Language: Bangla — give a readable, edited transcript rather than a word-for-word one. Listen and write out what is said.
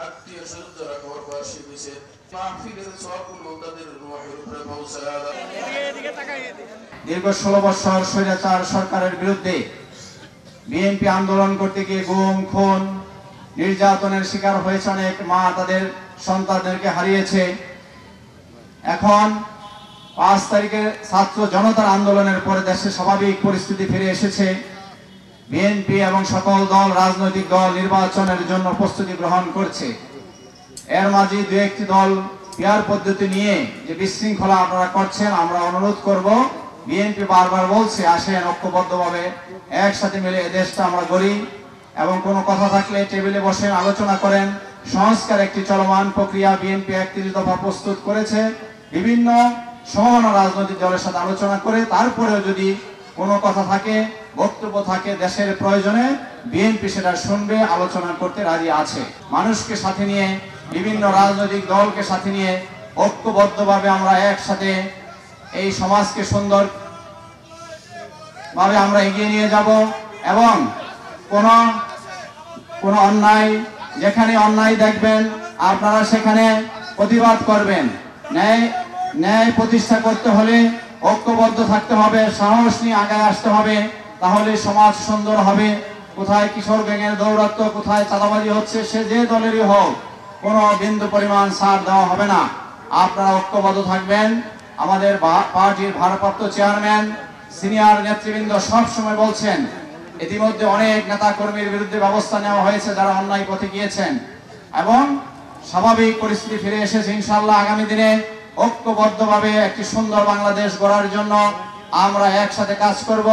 আত্মীয় স্বজন যারা ঘরবাসী হয়েছে মাহফিলের সবগুলো তাদের রূহের উপরে পৌঁছায়। দীর্ঘ 16 বছর স্বৈরাচার সরকারের বিরুদ্ধে বিএনপি আন্দোলন করতে গিয়ে গুম, খুন, নির্যাতনের শিকার হয়েছে অনেক মা, তাদের সন্তানদেরকে হারিয়েছে। এখন 5 তারিখে ছাত্র জনতার আন্দোলনের পরে দেশে স্বাভাবিক পরিস্থিতি ফিরে এসেছে। বিএনপি এবং সকল দল, রাজনৈতিক দল নির্বাচনের জন্য প্রস্তুতি গ্রহণ করছে। এর মাঝে দু একটি দল পিয়ার পদ্ধতি নিয়ে যে বিশৃঙ্খলা আপনারা করছেন, আমরা অনুরোধ করব, বিএনপি বারবার বলছে আসেন ঐক্যবদ্ধভাবে একসাথে মিলে এই দেশটা আমরা গড়ি এবং কোনো কথা থাকলে টেবিলে বসেন, আলোচনা করেন। সংস্কার একটি চলমান প্রক্রিয়া, বিএনপি 31 দফা প্রস্তুত করেছে। বিভিন্ন সমমনা রাজনৈতিক দলের সাথে আলোচনা করে তারপরেও যদি কোনো কথা থাকে, বক্তব্য থাকে দেশের প্রয়োজনে, বিএনপি সেটা শুনবে, আলোচনা করতে রাজি আছে। মানুষকে সাথে নিয়ে, বিভিন্ন রাজনৈতিক দলকে সাথে নিয়ে ঐক্যবদ্ধভাবে আমরা একসাথে এই সমাজকে সুন্দর ভাবে আমরা এগিয়ে নিয়ে যাব এবং কোন অন্যায়, যেখানে অন্যায় দেখবেন আপনারা সেখানে প্রতিবাদ করবেন। ন্যায় প্রতিষ্ঠা করতে হলে ঐক্যবদ্ধ থাকতে হবে, সাহস নিয়ে আগায় আসতে হবে, তাহলে সমাজ সুন্দর হবে। কোথায় কিশোর গ্যাংয়ের দৌরাত্ম্য, কোথায় চাঁদাবাজি হচ্ছে, সে যে দলেরই হোক, কোনো বিন্দু পরিমাণ ছাড় দেওয়া হবে না। আপনারা ঐক্যবদ্ধ থাকবেন। আমাদের পার্টির ভারপ্রাপ্ত চেয়ারম্যান, সিনিয়র নেতৃবৃন্দ সবসময় বলছেন ইতিমধ্যে অনেক নেতা কর্মীর বিরুদ্ধে ব্যবস্থা নেওয়া হয়েছে যারা অন্যায় পথে গিয়েছেন এবং স্বাভাবিক পরিস্থিতি ফিরে এসেছে। ইনশাআল্লাহ আগামী দিনে ঐক্যবদ্ধভাবে একটি সুন্দর বাংলাদেশ গড়ার জন্য আমরা একসাথে কাজ করব।